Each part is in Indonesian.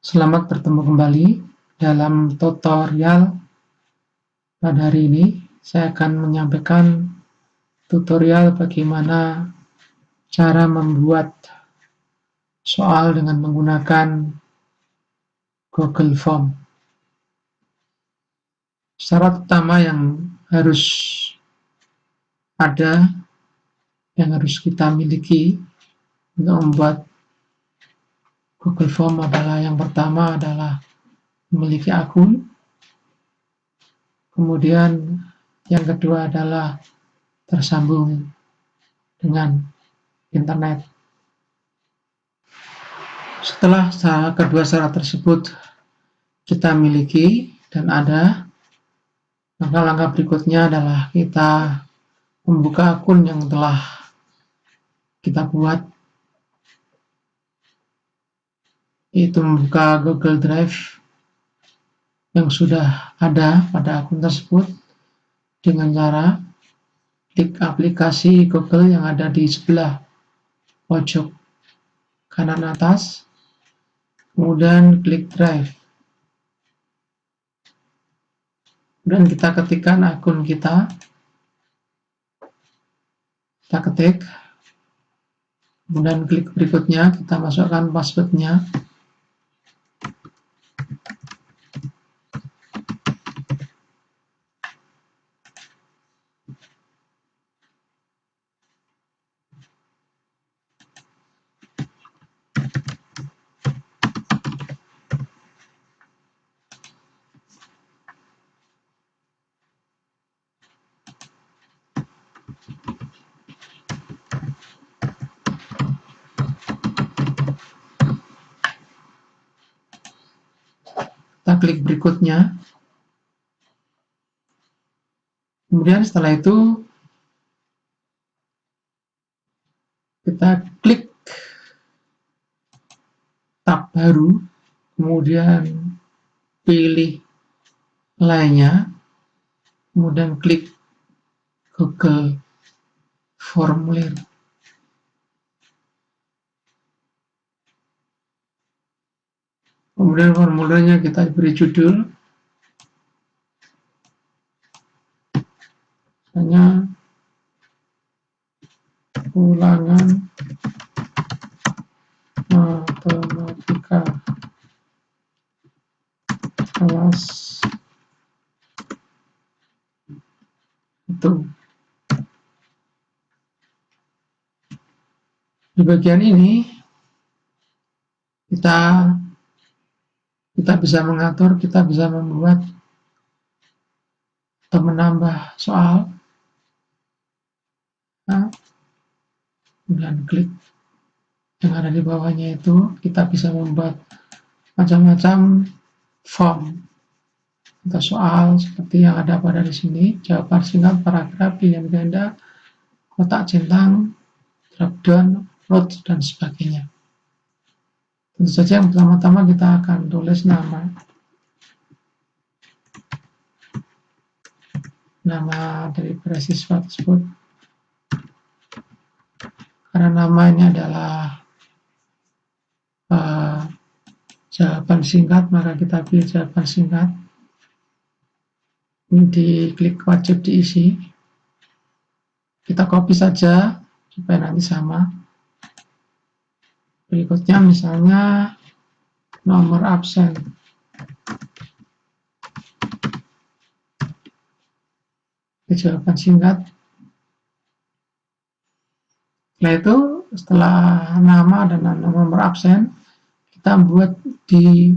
Selamat bertemu kembali dalam tutorial pada hari ini. Saya akan menyampaikan tutorial bagaimana cara membuat soal dengan menggunakan Google Form. Syarat utama yang harus ada, yang harus kita miliki untuk membuat Google Form adalah yang pertama adalah memiliki akun. Kemudian yang kedua adalah tersambung dengan internet. Setelah kedua syarat tersebut kita miliki dan ada, maka langkah berikutnya adalah kita membuka akun yang telah kita buat, yaitu membuka Google Drive yang sudah ada pada akun tersebut dengan cara klik aplikasi Google yang ada di sebelah pojok kanan atas, kemudian klik Drive. Kemudian kita ketikkan akun kita ketik, kemudian klik berikutnya, kita masukkan passwordnya. Kita klik berikutnya. Kemudian setelah itu kita klik tab baru, kemudian pilih lainnya, kemudian klik Google Formulir. Kemudian formulirnya kita beri judul, misalnya ulangan matematika kelas 1. Di bagian ini kita bisa mengatur, kita bisa membuat atau menambah soal. Nah, kemudian klik yang ada di bawahnya itu, kita bisa membuat macam-macam form atau soal seperti yang ada pada di sini: jawaban singkat, paragraf, pilihan ganda, kotak centang, drop down, notes, dan sebagainya. Tentu saja yang pertama-tama kita akan tulis nama dari beasiswa tersebut. Karena nama ini adalah jawaban singkat, maka kita pilih jawaban singkat. Ini diklik wajib diisi. Kita copy saja supaya nanti sama. Berikutnya misalnya nomor absen. Jawaban singkat. Setelah itu, setelah nama dan nomor absen, kita buat di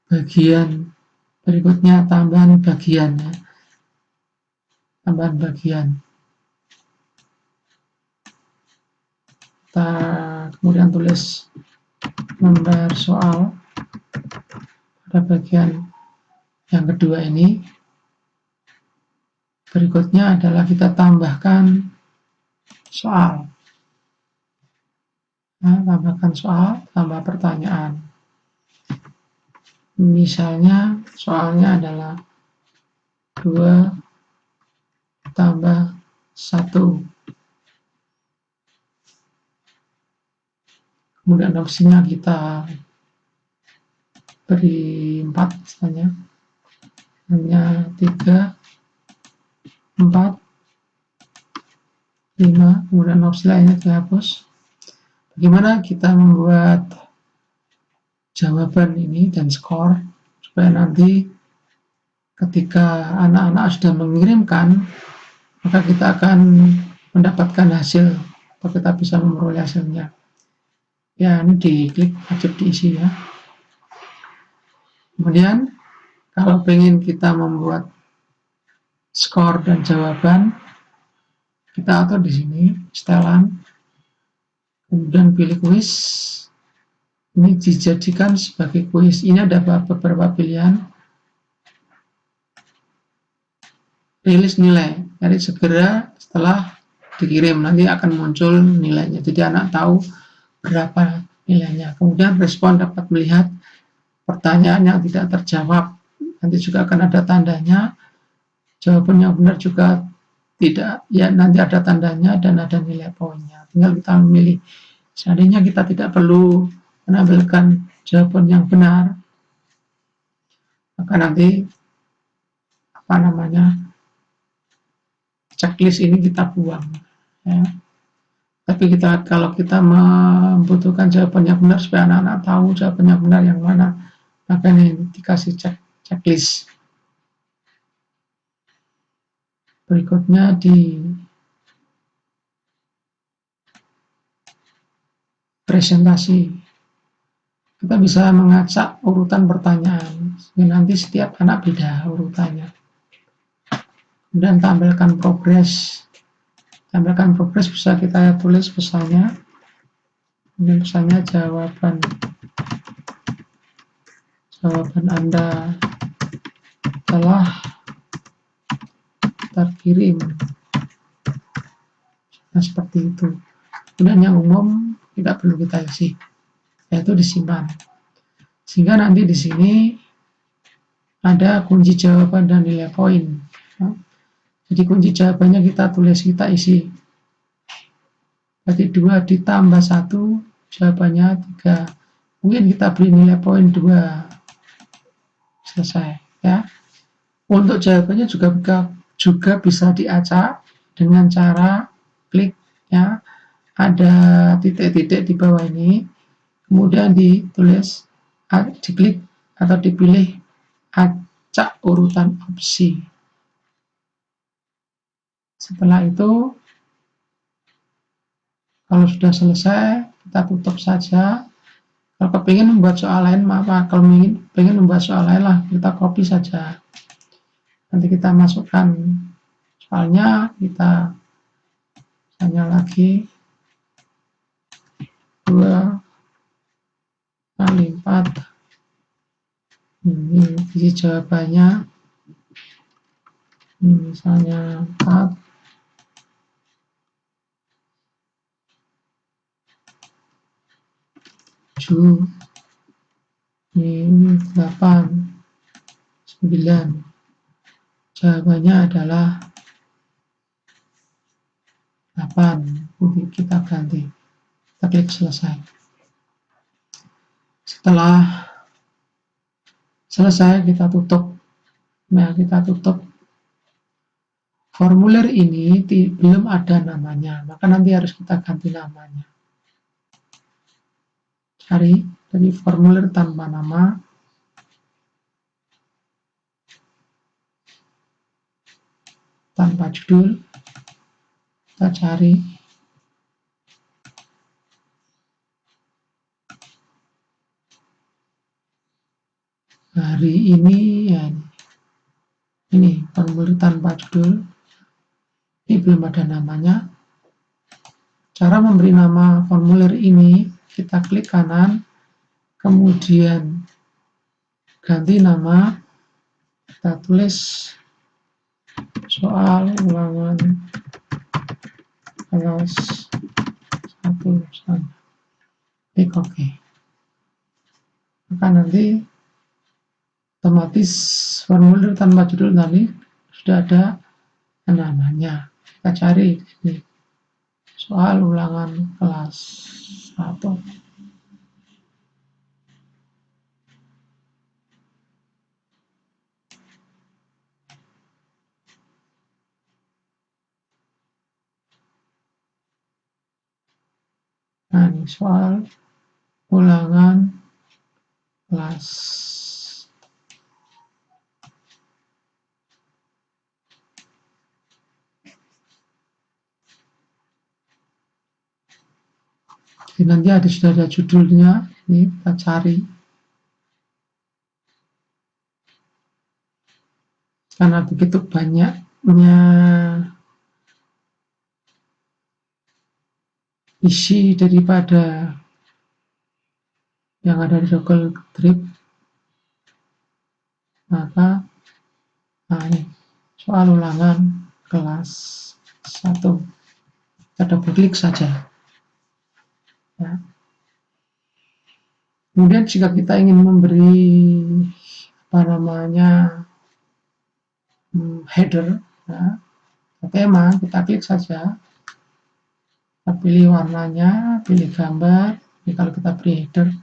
bagian berikutnya tambahan bagian. Tambahan bagian. Kita kemudian tulis nomor soal pada bagian yang kedua ini. Berikutnya adalah kita tambahkan soal. Nah, tambahkan soal, tambah pertanyaan. Misalnya soalnya adalah 2 tambah 1. Kemudian opsinya kita beri 4 misalnya, hanya 3, 4, 5, kemudian opsi lainnya dihapus. Bagaimana kita membuat jawaban ini dan skor supaya nanti ketika anak-anak sudah mengirimkan, maka kita akan mendapatkan hasil atau kita bisa memperoleh hasilnya. Ya, ini diklik wajib diisi ya. Kemudian kalau ingin kita membuat skor dan jawaban, kita atur di sini setelan, kemudian pilih quiz. Ini dijadikan sebagai quiz. Ini ada beberapa pilihan. Rilis nilai, jadi segera setelah dikirim nanti akan muncul nilainya. Jadi anak tahu berapa nilainya. Kemudian respon dapat melihat pertanyaan yang tidak terjawab. Nanti juga akan ada tandanya. Jawaban yang benar juga tidak, ya nanti ada tandanya dan ada nilai poinnya. Tinggal kita memilih. Seandainya kita tidak perlu menampilkan jawaban yang benar, maka nanti checklist ini kita buang. Ya. Tapi kalau kita membutuhkan jawaban yang benar supaya anak-anak tahu jawaban yang benar yang mana, maka ini dikasih checklist. Berikutnya di presentasi, kita bisa mengacak urutan pertanyaan. Nanti setiap anak beda urutannya. Kemudian tampilkan progres. Tampilkan progres bisa kita tulis pesannya. Kemudian pesannya jawaban Anda telah terkirim. Nah, seperti itu. Kemudian yang umum tidak perlu kita isi, yaitu disimpan. Sehingga nanti di sini ada kunci jawaban dan nilai poin. Jadi kunci jawabannya kita tulis, kita isi. Berarti 2 ditambah 1, jawabannya 3. Mungkin kita beri nilai poin 2. Selesai ya. Untuk jawabannya juga bisa diacak dengan cara klik ya. Ada titik-titik di bawah ini. Kemudian ditulis, diklik atau dipilih acak urutan opsi. Setelah itu, kalau sudah selesai, kita tutup saja. Kalau kepingin membuat soal lain, kalau ingin membuat soal lain lah, kita copy saja. Nanti kita masukkan soalnya, kita misalnya lagi 2 kali 4. Ini isi jawabannya. Ini misalnya 4. 7, ini 8, 9. Jawabannya adalah 8. Kita ganti. Kita klik selesai. Setelah selesai kita tutup. Nah, kita tutup. Formulir ini belum ada namanya, maka nanti harus kita ganti namanya. Cari dari formulir tanpa nama. Tanpa judul. Kita cari hari ini ya. Ini formulir tanpa judul. Ini belum ada namanya. Cara memberi nama formulir ini, kita klik kanan, kemudian ganti nama, kita tulis soal ulangan kelas 1 misalnya. Klik OK. Maka nanti otomatis formulir tanpa judul tadi sudah ada namanya. Kita cari ini soal ulangan kelas 1. Nah, ini soal ulangan kelas. Jadi nanti sudah ada judulnya, ini kita cari. Karena begitu banyaknya isi daripada yang ada di Google Drive, maka ini soal ulangan kelas 1. Kita double klik saja. Ya. Kemudian jika kita ingin memberi header, ya, tema, kita klik saja. Kita pilih warnanya, pilih gambar. Jadi kalau kita beri header,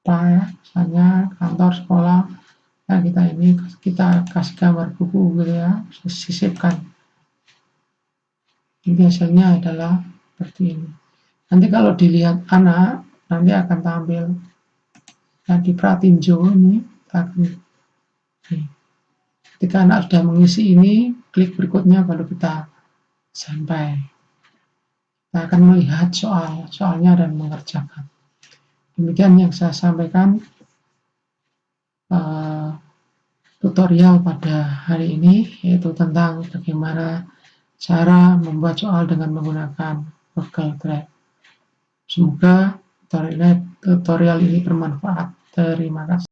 apa ya, misalnya kantor, sekolah, nah kita kasih gambar buku gitu ya, sisipkan. Ini hasilnya adalah seperti ini. Nanti kalau dilihat anak, nanti akan tampil. Nah, di Pratinjo ini, ketika anak sudah mengisi ini, klik berikutnya baru kita sampai. Kita akan melihat soalnya dan mengerjakan. Demikian yang saya sampaikan tutorial pada hari ini, yaitu tentang bagaimana cara membuat soal dengan menggunakan Google Drive. Semoga tutorial ini bermanfaat. Terima kasih.